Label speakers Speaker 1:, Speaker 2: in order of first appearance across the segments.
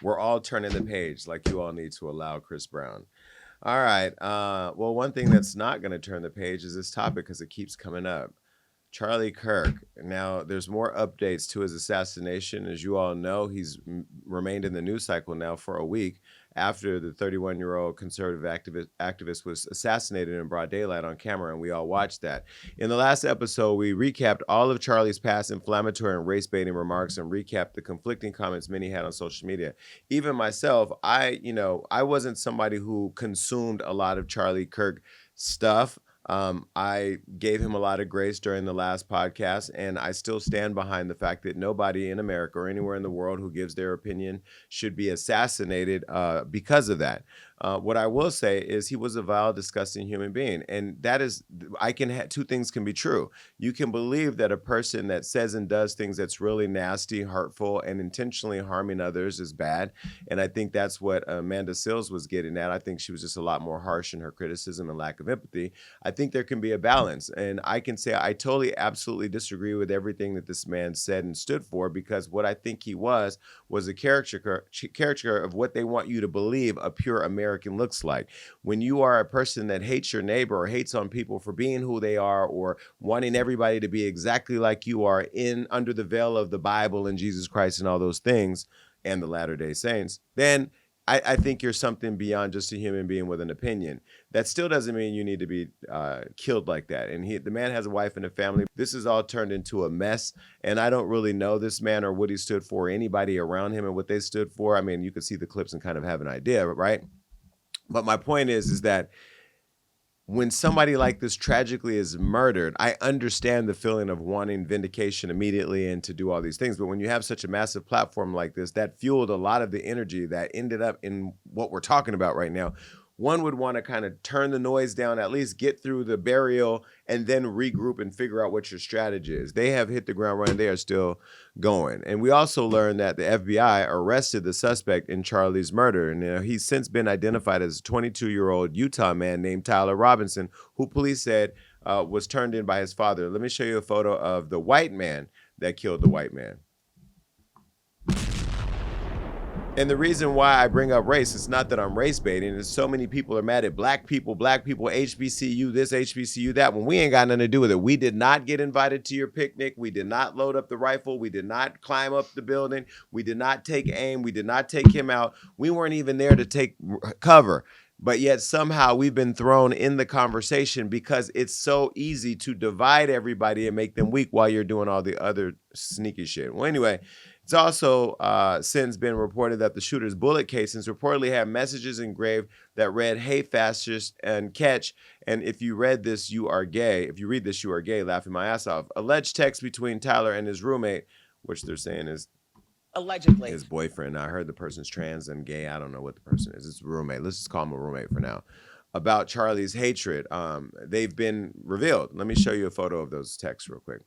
Speaker 1: We're all turning the page like you all need to allow Chris Brown. All right. Well, one thing that's not going to turn the page is this topic because it keeps coming up. Charlie Kirk. Now, there's more updates to his assassination. As you all know, he's remained in the news cycle now for a week after the 31-year-old conservative activist was assassinated in broad daylight on camera, and we all watched that. In the last episode, we recapped all of Charlie's past inflammatory and race-baiting remarks and recapped the conflicting comments many had on social media. Even myself, I wasn't somebody who consumed a lot of Charlie Kirk stuff. I gave him a lot of grace during the last podcast, and I still stand behind the fact that nobody in America or anywhere in the world who gives their opinion should be assassinated because of that. What I will say is he was a vile, disgusting human being, and that is, two things can be true. You can believe that a person that says and does things that's really nasty, hurtful, and intentionally harming others is bad, and I think that's what Amanda Sills was getting at. I think she was just a lot more harsh in her criticism and lack of empathy. I think there can be a balance. And I can say I totally, absolutely disagree with everything that this man said and stood for, because what I think he was a caricature of what they want you to believe a pure American looks like. When you are a person that hates your neighbor or hates on people for being who they are or wanting everybody to be exactly like you are in under the veil of the Bible and Jesus Christ and all those things and the Latter-day Saints, then I think you're something beyond just a human being with an opinion. That still doesn't mean you need to be killed like that. And the man has a wife and a family. This is all turned into a mess. And I don't really know this man or what he stood for, or anybody around him and what they stood for. I mean, you could see the clips and kind of have an idea, right? But my point is that when somebody like this tragically is murdered, I understand the feeling of wanting vindication immediately and to do all these things. But when you have such a massive platform like this, that fueled a lot of the energy that ended up in what we're talking about right now. One would want to kind of turn the noise down, at least get through the burial, and then regroup and figure out what your strategy is. They have hit the ground running. They are still going. And we also learned that the FBI arrested the suspect in Charlie's murder. And he's since been identified as a 22-year-old Utah man named Tyler Robinson, who police said was turned in by his father. Let me show you a photo of the white man that killed the white man. And the reason why I bring up race, it's not that I'm race baiting. It's so many people are mad at black people, HBCU, this, HBCU, that. When we ain't got nothing to do with it. We did not get invited to your picnic. We did not load up the rifle. We did not climb up the building. We did not take aim. We did not take him out. We weren't even there to take cover. But yet somehow we've been thrown in the conversation because it's so easy to divide everybody and make them weak while you're doing all the other sneaky shit. Well, anyway, it's also since been reported that the shooter's bullet casings reportedly have messages engraved that read, "Hey, fascist," and "Catch." And if you read this, you are gay. If you read this, you are gay, laughing my ass off. Alleged text between Tyler and his roommate, which they're saying is allegedly his boyfriend. Now, I heard the person's trans and gay. I don't know what the person is. It's a roommate. Let's just call him a roommate for now. About Charlie's hatred. They've been revealed. Let me show you a photo of those texts real quick.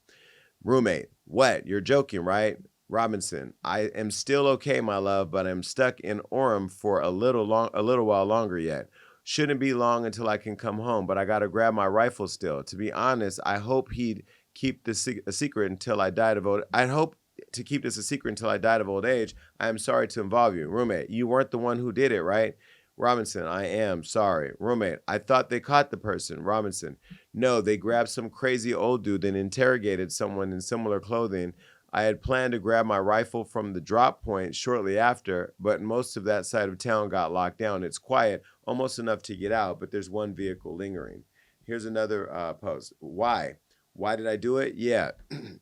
Speaker 1: Roommate, what? You're joking, right? Robinson, I am still okay, my love, but I'm stuck in Orem for a little while longer yet. Shouldn't be long until I can come home, but I got to grab my rifle still. To be honest, I hope he'd keep this a secret until I died of old. I hope to keep this a secret until I died of old age. I am sorry to involve you. Roommate, you weren't the one who did it, right? Robinson, I am sorry. Roommate, I thought they caught the person. Robinson, no, they grabbed some crazy old dude and interrogated someone in similar clothing. I had planned to grab my rifle from the drop point shortly after, but most of that side of town got locked down. It's quiet, almost enough to get out, but there's one vehicle lingering. Here's another post. Why? Why did I do it? Yeah,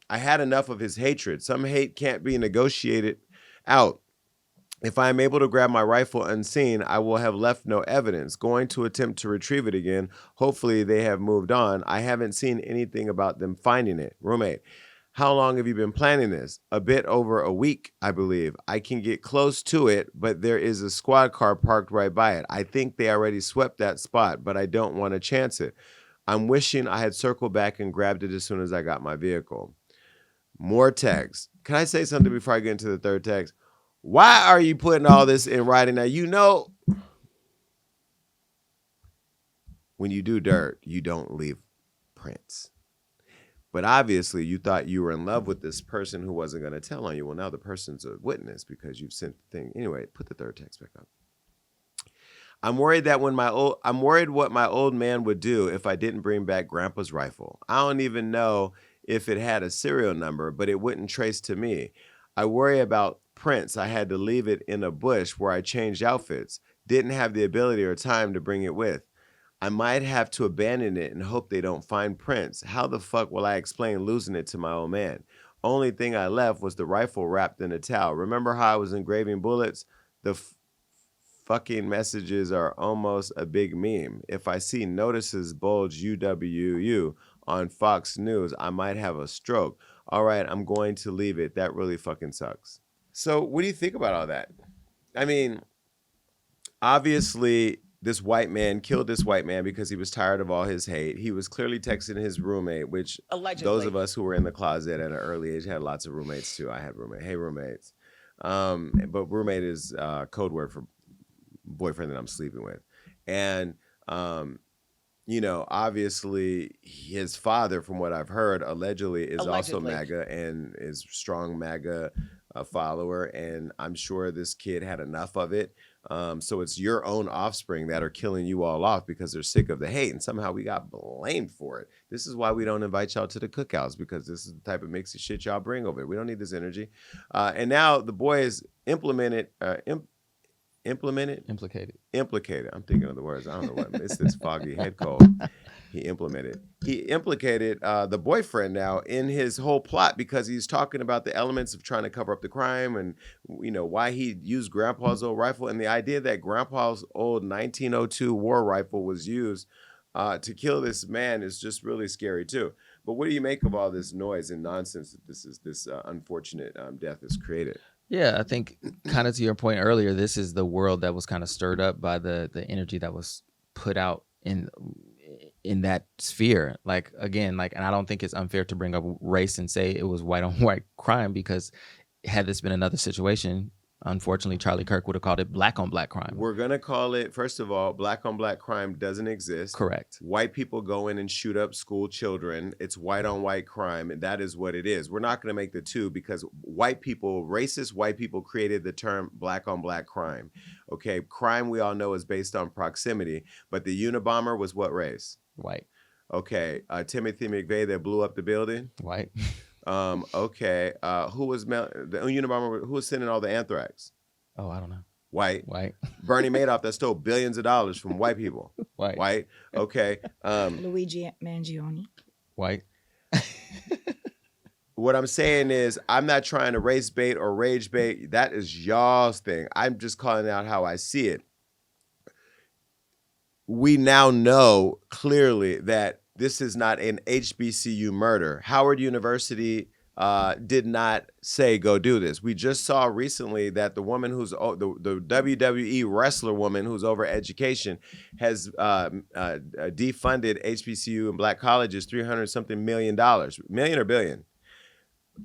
Speaker 1: I had enough of his hatred. Some hate can't be negotiated out. If I am able to grab my rifle unseen, I will have left no evidence. Going to attempt to retrieve it again. Hopefully they have moved on. I haven't seen anything about them finding it. Roommate, how long have you been planning this? A bit over a week, I believe. I can get close to it, but there is a squad car parked right by it. I think they already swept that spot, but I don't want to chance it. I'm wishing I had circled back and grabbed it as soon as I got my vehicle. More text. Can I say something before I get into the third text? Why are you putting all this in writing? Now, you know, when you do dirt, you don't leave prints. But obviously, you thought you were in love with this person who wasn't going to tell on you. Well, now the person's a witness because you've sent the thing. Anyway, put the third text back up. I'm worried what my old man would do if I didn't bring back Grandpa's rifle. I don't even know if it had a serial number, but it wouldn't trace to me. I worry about prints. I had to leave it in a bush where I changed outfits. Didn't have the ability or time to bring it with. I might have to abandon it and hope they don't find prints. How the fuck will I explain losing it to my old man? Only thing I left was the rifle wrapped in a towel. Remember how I was engraving bullets? The fucking messages are almost a big meme. If I see notices bulge UWU on Fox News, I might have a stroke. All right, I'm going to leave it. That really fucking sucks. So what do you think about all that? I mean, obviously, this white man killed this white man because he was tired of all his hate. He was clearly texting his roommate, which allegedly, those of us who were in the closet at an early age had lots of roommates too. I had roommate. Hey, roommates. But roommate is code word for boyfriend that I'm sleeping with. And, you know, obviously his father, from what I've heard, allegedly is also MAGA and is strong MAGA follower. And I'm sure this kid had enough of it. So it's your own offspring that are killing you all off because they're sick of the hate. And somehow we got blamed for it. This is why we don't invite y'all to the cookouts, because this is the type of mixy shit y'all bring over. We don't need this energy. And now the boy is implicated. I'm thinking of the words. I don't know what. It's this foggy head cold. He implicated the boyfriend now in his whole plot because he's talking about the elements of trying to cover up the crime and, you know, why he used Grandpa's old rifle, and the idea that Grandpa's old 1902 war rifle was used to kill this man is just really scary too. But what do you make of all this noise and nonsense that this unfortunate death has created?
Speaker 2: Yeah, I think kind of to your point earlier, this is the world that was kind of stirred up by the energy that was put out in that sphere. Like, again, like, and I don't think it's unfair to bring up race and say it was white on white crime, because had this been another situation, unfortunately, Charlie Kirk would have called it black on black crime.
Speaker 1: We're going to call it, first of all, black on black crime doesn't exist.
Speaker 2: Correct.
Speaker 1: White people go in and shoot up school children. It's white on white crime, and that is what it is. We're not going to make the two, because white people, racist white people, created the term black on black crime. Okay, crime we all know is based on proximity, but the Unabomber was what race?
Speaker 2: White.
Speaker 1: Okay, Timothy McVeigh that blew up the building?
Speaker 2: White.
Speaker 1: Okay, who was the Unabomber? Who was sending all the anthrax?
Speaker 2: Oh, I don't know.
Speaker 1: White.
Speaker 2: White.
Speaker 1: Bernie Madoff that stole billions of dollars from white people.
Speaker 2: White.
Speaker 1: White. Okay.
Speaker 3: Luigi Mangione.
Speaker 2: White.
Speaker 1: What I'm saying is, I'm not trying to race bait or rage bait. That is y'all's thing. I'm just calling out how I see it. We now know clearly that this is not an HBCU murder. Howard University did not say go do this. We just saw recently that the woman who's the WWE wrestler woman who's over education has defunded HBCU and black colleges $300-something million. Million or billion?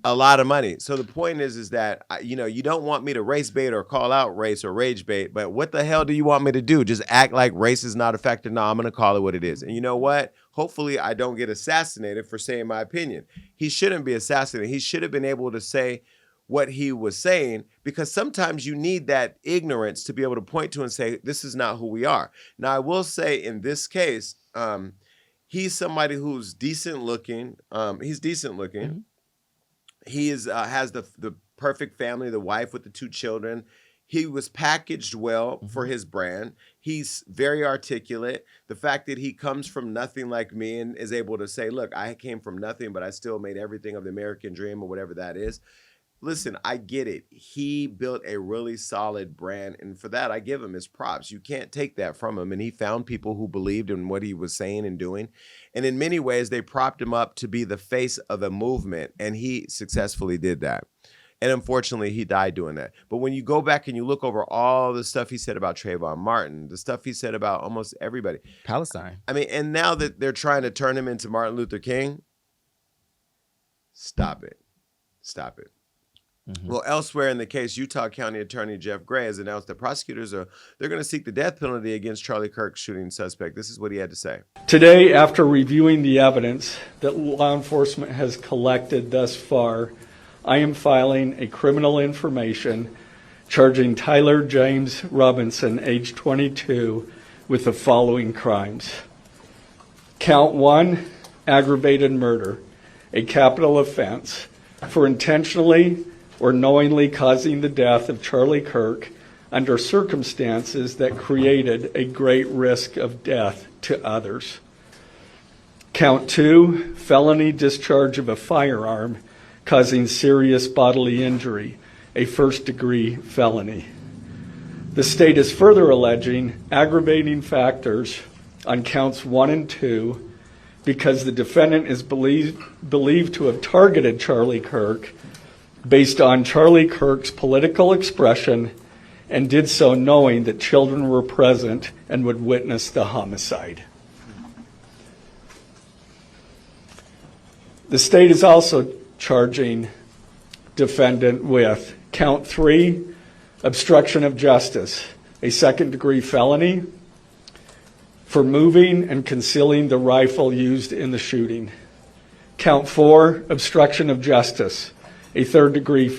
Speaker 1: A lot of money. So the point is that, you know, you don't want me to race bait or call out race or rage bait, but what the hell do you want me to do? Just act like race is not a factor? No, I'm going to call it what it is. And you know what? Hopefully I don't get assassinated for saying my opinion. He shouldn't be assassinated. He should have been able to say what he was saying, because sometimes you need that ignorance to be able to point to and say, this is not who we are. Now, I will say in this case, he's somebody who's decent looking. He's decent looking. Mm-hmm. He has the perfect family, the wife with the 2 children. He was packaged well for his brand. He's very articulate. The fact that he comes from nothing like me and is able to say, look, I came from nothing, but I still made everything of the American dream or whatever that is. Listen, I get it. He built a really solid brand, and for that, I give him his props. You can't take that from him, and he found people who believed in what he was saying and doing, and in many ways, they propped him up to be the face of a movement, and he successfully did that. And unfortunately, he died doing that. But when you go back and you look over all the stuff he said about Trayvon Martin, the stuff he said about almost everybody.
Speaker 2: Palestine.
Speaker 1: I mean, and now that they're trying to turn him into Martin Luther King, stop it. Stop it.
Speaker 2: Mhm.
Speaker 1: Well, elsewhere in the case, Utah County Attorney Jeff Gray has announced that prosecutors they're going to seek the death penalty against Charlie Kirk shooting suspect. This is what he had to say.
Speaker 4: Today, after reviewing the evidence that law enforcement has collected thus far, I am filing a criminal information charging Tyler James Robinson, age 22, with the following crimes. Count 1, aggravated murder, a capital offense, for intentionally or knowingly causing the death of Charlie Kirk under circumstances that created a great risk of death to others. Count 2, felony discharge of a firearm causing serious bodily injury, a first-degree felony. The state is further alleging aggravating factors on counts 1 and 2 because the defendant is believed to have targeted Charlie Kirk based on Charlie Kirk's political expression and did so knowing that children were present and would witness the homicide. The state is also charging defendant with count 3, obstruction of justice, a second-degree felony for moving and concealing the rifle used in the shooting. Count 4, obstruction of justice, a second-degree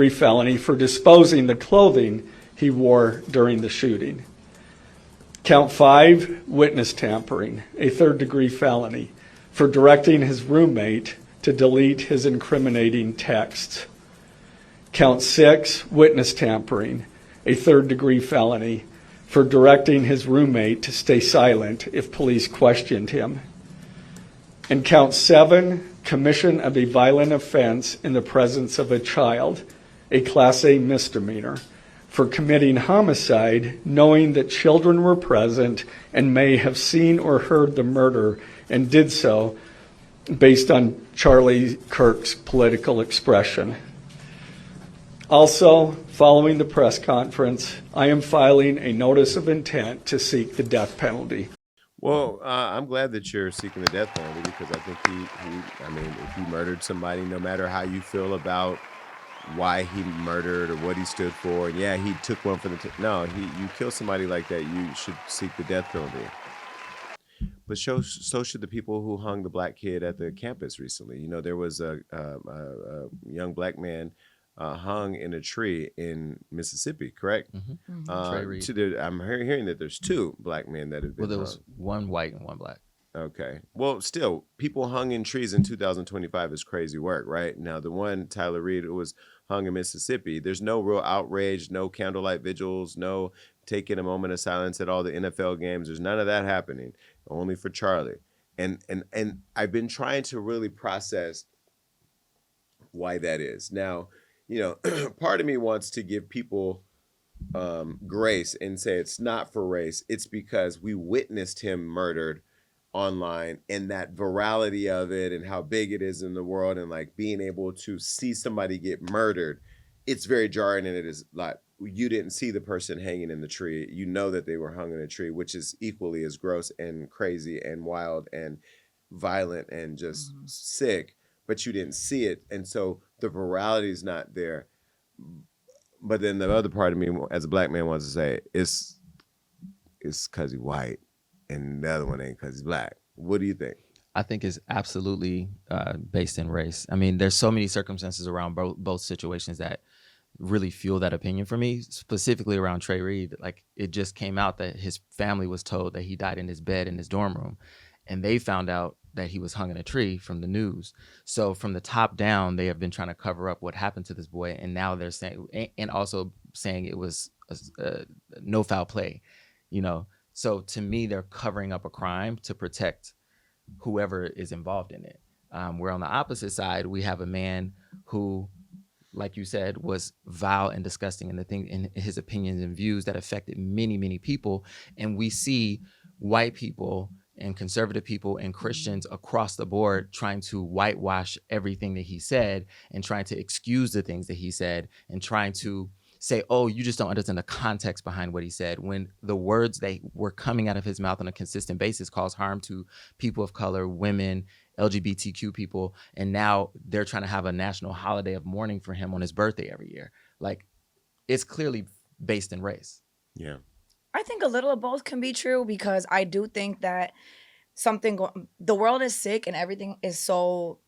Speaker 4: felony for disposing the clothing he wore during the shooting. Count 5, witness tampering, a third-degree felony for directing his roommate to delete his incriminating texts. Count 6, witness tampering, a third-degree felony for directing his roommate to stay silent if police questioned him. And count 7, commission of a violent offense in the presence of a child, a Class A misdemeanor, for committing homicide knowing that children were present and may have seen or heard the murder and did so based on Charlie Kirk's political expression. Also, following the press conference, I am filing a notice of intent to seek the death penalty.
Speaker 1: Well, I'm glad that you're seeking the death penalty because I think if he murdered somebody, no matter how you feel about why he murdered or what he stood for, and yeah, he took one for the you kill somebody like that, you should seek the death penalty. But so should the people who hung the black kid at the campus recently. You know, there was a young black man hung in a tree in Mississippi, correct?
Speaker 2: Mm-hmm. Trey Reed.
Speaker 1: I'm hearing that there's 2 black men that have been
Speaker 2: Well, there
Speaker 1: hung.
Speaker 2: was one white and one black.
Speaker 1: Okay. Well, still, people hung in trees in 2025 is crazy work, right? Now, the one, Tyler Reed, who was hung in Mississippi, there's no real outrage, no candlelight vigils, no taking a moment of silence at all the NFL games. There's none of that happening, only for Charlie. And I've been trying to really process why that is. Now, you know, part of me wants to give people grace and say it's not for race. It's because we witnessed him murdered online and that virality of it and how big it is in the world and like being able to see somebody get murdered. It's very jarring, and it is like you didn't see the person hanging in the tree. You know that they were hung in a tree, which is equally as gross and crazy and wild and violent and just sick, but you didn't see it. And so the virality is not there. But then the other part of me as a black man wants to say it's because he's white and the other one ain't because he's black. What do you think?
Speaker 2: I think it's absolutely based in race. I mean, there's so many circumstances around both situations that really fuel that opinion for me, specifically around Trey Reed. Like, it just came out that his family was told that he died in his bed in his dorm room, and they found out that he was hung in a tree from the news. So from the top down, they have been trying to cover up what happened to this boy, and now they're saying, and also saying it was no foul play, you know. So to me, they're covering up a crime to protect whoever is involved in it. Where on the opposite side, we have a man who, like you said, was vile and disgusting in his opinions and views that affected many, many people. And we see white people and conservative people and Christians across the board trying to whitewash everything that he said and trying to excuse the things that he said and trying to say, oh, you just don't understand the context behind what he said, when the words that were coming out of his mouth on a consistent basis cause harm to people of color, women, LGBTQ people, and now they're trying to have a national holiday of mourning for him on his birthday every year. Like, it's clearly based in race.
Speaker 1: Yeah.
Speaker 3: I think a little of both can be true, because I do think that the world is sick and everything is so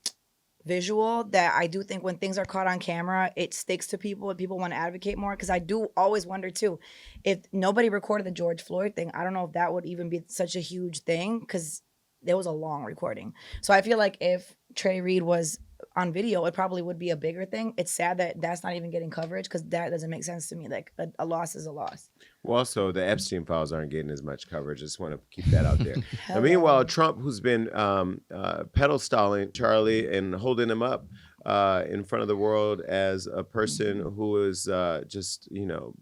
Speaker 3: visual that I do think when things are caught on camera, it sticks to people and people want to advocate more. Because I do always wonder too, if nobody recorded the George Floyd thing, I don't know if that would even be such a huge thing, because there was a long recording. So I feel like if Trey Reed was on video, it probably would be a bigger thing. It's sad that that's not even getting coverage, because that doesn't make sense to me. Like a loss is a loss.
Speaker 1: Well, also, the Epstein files aren't getting as much coverage. I just want to keep that out there. Now,
Speaker 3: Hello.
Speaker 1: meanwhile, Trump, who's been pedestalling Charlie and holding him up in front of the world as a person who has just,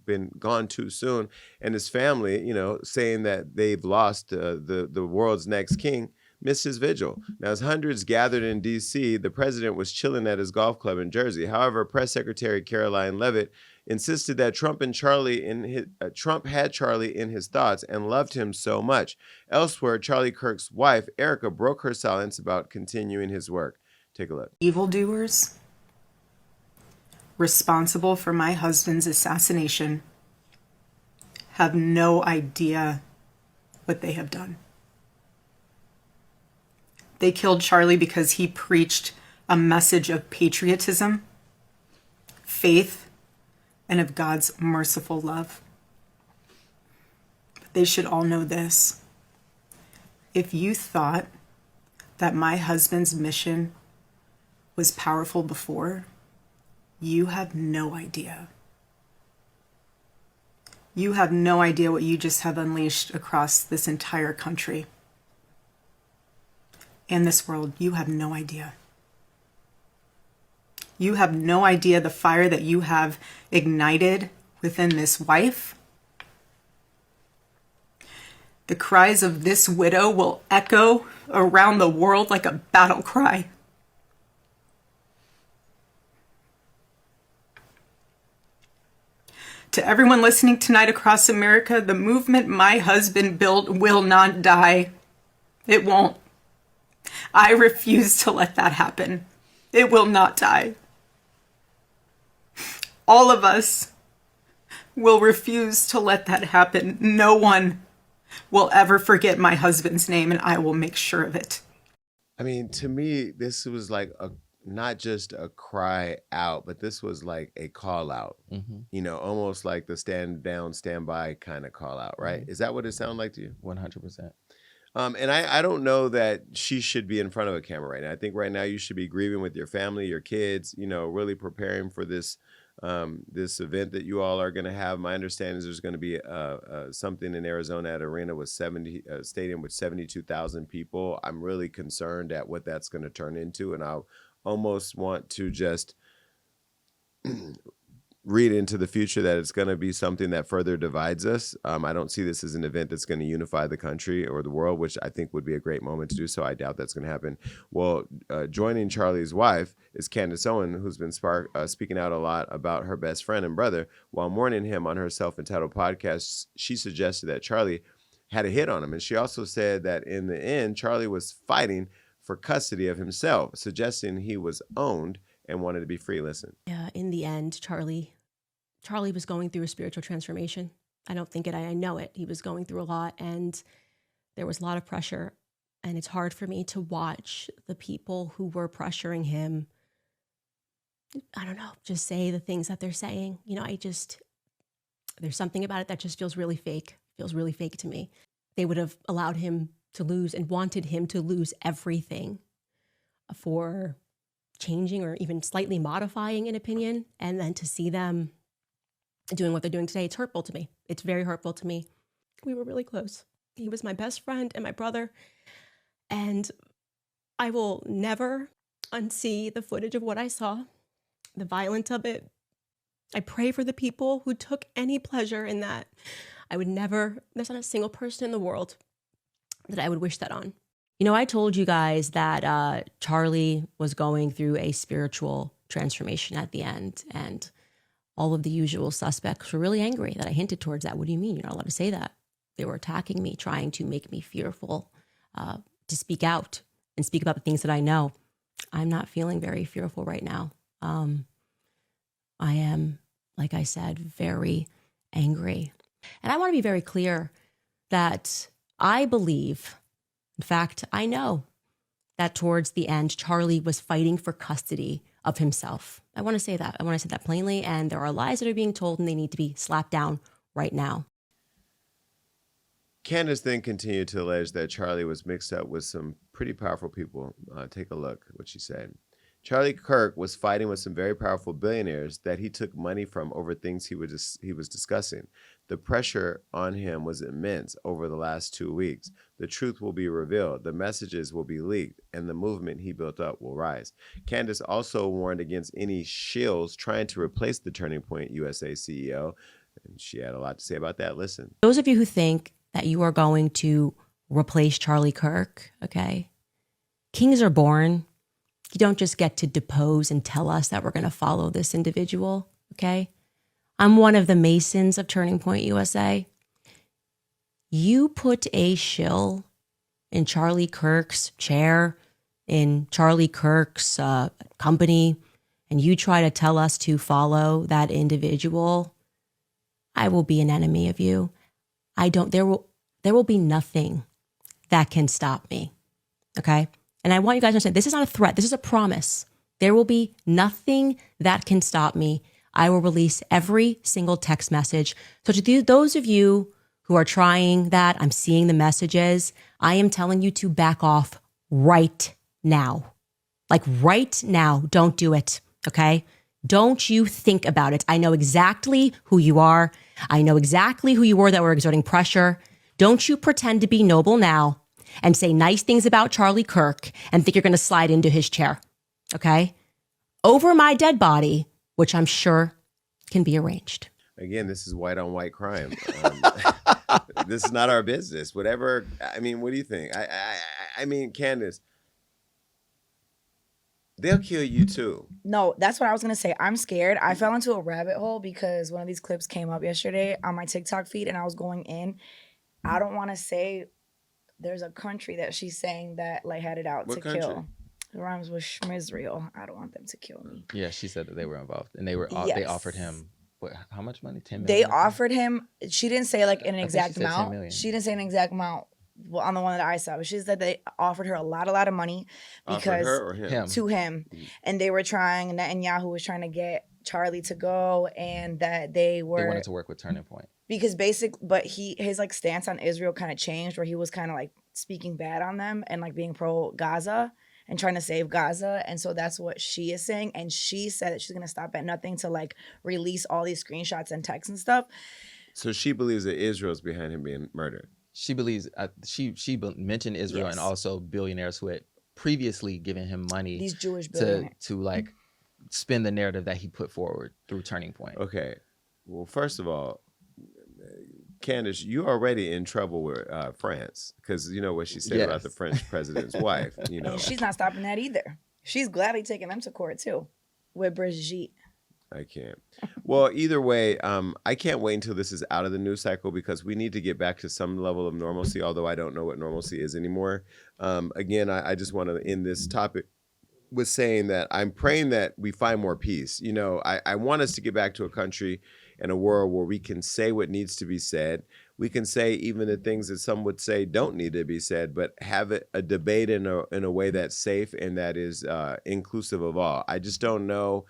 Speaker 1: been gone too soon, and his family, saying that they've lost the world's next king, missed his vigil. Now, as hundreds gathered in D.C., the president was chilling at his golf club in Jersey. However, Press Secretary Caroline Leavitt insisted that Trump had Charlie in his thoughts and loved him so much. Elsewhere, Charlie Kirk's wife, Erica, broke her silence about continuing his work. Take a look.
Speaker 5: Evildoers responsible for my husband's assassination have no idea what they have done. They killed Charlie because he preached a message of patriotism, faith, and of God's merciful love. But they should all know this. If you thought that my husband's mission was powerful before, you have no idea. You have no idea what you just have unleashed across this entire country. In this world, you have no idea. You have no idea the fire that you have ignited within this wife. The cries of this widow will echo around the world like a battle cry. To everyone listening tonight across America, the movement my husband built will not die. It won't. I refuse to let that happen. It will not die. All of us will refuse to let that happen. No one will ever forget my husband's name, and I will make sure of it.
Speaker 1: I mean, to me, this was like not just a cry out, but this was like a call out, almost like the stand down, stand by kind of call out, right? Is that what it sounded like to you?
Speaker 2: 100%.
Speaker 1: And I don't know that she should be in front of a camera right now. I think right now you should be grieving with your family, your kids, really preparing for this this event that you all are going to have. My understanding is there's going to be something in Arizona at arena with stadium with 72,000 people. I'm really concerned at what that's going to turn into, and I almost want to just read into the future that it's going to be something that further divides us. I don't see this as an event that's going to unify the country or the world, which I think would be a great moment to do so. I doubt that's going to happen. Well, joining Charlie's wife is Candace Owens, who's been speaking out a lot about her best friend and brother. While mourning him on her self-entitled podcast, she suggested that Charlie had a hit on him. And she also said that in the end, Charlie was fighting for custody of himself, suggesting he was owned and wanted to be free. Listen.
Speaker 6: Yeah, in the end, Charlie was going through a spiritual transformation. I don't think it, I know it. He was going through a lot, and there was a lot of pressure. And it's hard for me to watch the people who were pressuring him, I don't know, just say the things that they're saying. There's something about it that just feels really fake to me. They would have allowed him to lose and wanted him to lose everything for changing or even slightly modifying an opinion, and then to see them doing what they're doing today, it's hurtful to me. It's very hurtful to me. We were really close. He was my best friend and my brother, and I will never unsee the footage of what I saw, the violence of it. I pray for the people who took any pleasure in that. There's not a single person in the world that I would wish that on. I told you guys that Charlie was going through a spiritual transformation at the end, and all of the usual suspects were really angry that I hinted towards that. What do you mean? You're not allowed to say that. They were attacking me, trying to make me fearful to speak out. and speak about the things that I know, I'm not feeling very fearful right now. I am, like I said, very angry. And I want to be very clear that I believe, in fact, I know that towards the end, Charlie was fighting for custody of himself. I want to say that. I want to say that plainly. And there are lies that are being told and they need to be slapped down right now.
Speaker 1: Candace then continued to allege that Charlie was mixed up with some pretty powerful people. Take a look at what she said. Charlie Kirk was fighting with some very powerful billionaires that he took money from over things he was discussing. The pressure on him was immense over the last 2 weeks. The truth will be revealed, the messages will be leaked, and the movement he built up will rise. Candace also warned against any shills trying to replace the Turning Point USA CEO, and she had a lot to say about that. Listen.
Speaker 6: Those of you who think that you are going to replace Charlie Kirk, okay? Kings are born. You don't just get to depose and tell us that we're going to follow this individual, okay? I'm one of the Masons of Turning Point USA. You put a shill in Charlie Kirk's chair, in Charlie Kirk's company, and you try to tell us to follow that individual, I will be an enemy of you. There will be nothing that can stop me, okay? And I want you guys to understand, this is not a threat. This is a promise. There will be nothing that can stop me. I will release every single text message. So to those of you who are trying that, I'm seeing the messages, I am telling you to back off right now. Like right now, don't do it, okay? Don't you think about it. I know exactly who you are. I know exactly who you were that were exerting pressure. Don't you pretend to be noble now and say nice things about Charlie Kirk and think you're going to slide into his chair, okay? Over my dead body, which I'm sure can be arranged.
Speaker 1: Again, this is white on white crime. This is not our business. Whatever. I mean, what do you think? I mean, Candace, they'll kill you too.
Speaker 3: No, that's what I was going to say. I'm scared. I fell into a rabbit hole because one of these clips came up yesterday on my TikTok feed and I was going in. I don't want to say there's a country that she's saying that like had it out
Speaker 1: What
Speaker 3: to
Speaker 1: country?
Speaker 3: kill. It rhymes with Schmizrael. I don't want them to kill me.
Speaker 2: Yeah, she said that they were involved, and they
Speaker 3: Yes.
Speaker 2: offered him how much money? 10 million.
Speaker 3: They offered him. She didn't say like an
Speaker 2: I think
Speaker 3: exact
Speaker 2: she said 10
Speaker 3: amount.
Speaker 2: million.
Speaker 3: She didn't say an exact amount. Well, on the one that I saw, but she said they offered her a lot of money
Speaker 1: Offered
Speaker 3: because
Speaker 1: her or him?
Speaker 2: Him.
Speaker 3: to him, and they were trying. Netanyahu was trying to get Charlie to go, and that they were
Speaker 2: They wanted to work with Turning Point.
Speaker 3: because but his like stance on Israel kind of changed, where he was kind of like speaking bad on them and like being pro Gaza and trying to save Gaza. And so that's what she is saying. And she said that she's going to stop at nothing to like release all these screenshots and texts and stuff.
Speaker 1: So she believes that Israel's behind him being murdered.
Speaker 2: She believes she mentioned Israel
Speaker 3: Yes.
Speaker 2: and also billionaires who had previously given him money
Speaker 3: These Jewish billionaires.
Speaker 2: to like spin the narrative that he put forward through Turning Point.
Speaker 1: Okay. Well, first of all, Candace, you're already in trouble with France because you know what she said about
Speaker 2: Yes.
Speaker 1: the French president's wife. You know,
Speaker 3: And she's not stopping that either. She's gladly taking them to court too with Brigitte.
Speaker 1: I can't. Well, either way, I can't wait until this is out of the news cycle because we need to get back to some level of normalcy, although I don't know what normalcy is anymore. Again, I just want to end this topic with saying that I'm praying that we find more peace. You know, I want us to get back to a country and a world where we can say what needs to be said. We can say even the things that some would say don't need to be said, but have a debate in a way that's safe and that is inclusive of all. I just don't know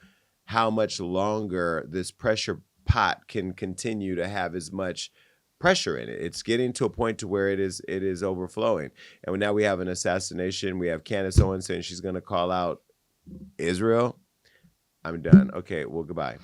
Speaker 1: how much longer this pressure pot can continue to have as much pressure in it. It's getting to a point to where it is overflowing. And now we have an assassination. We have Candace Owens saying she's going to call out Israel. I'm done. Okay, well, goodbye.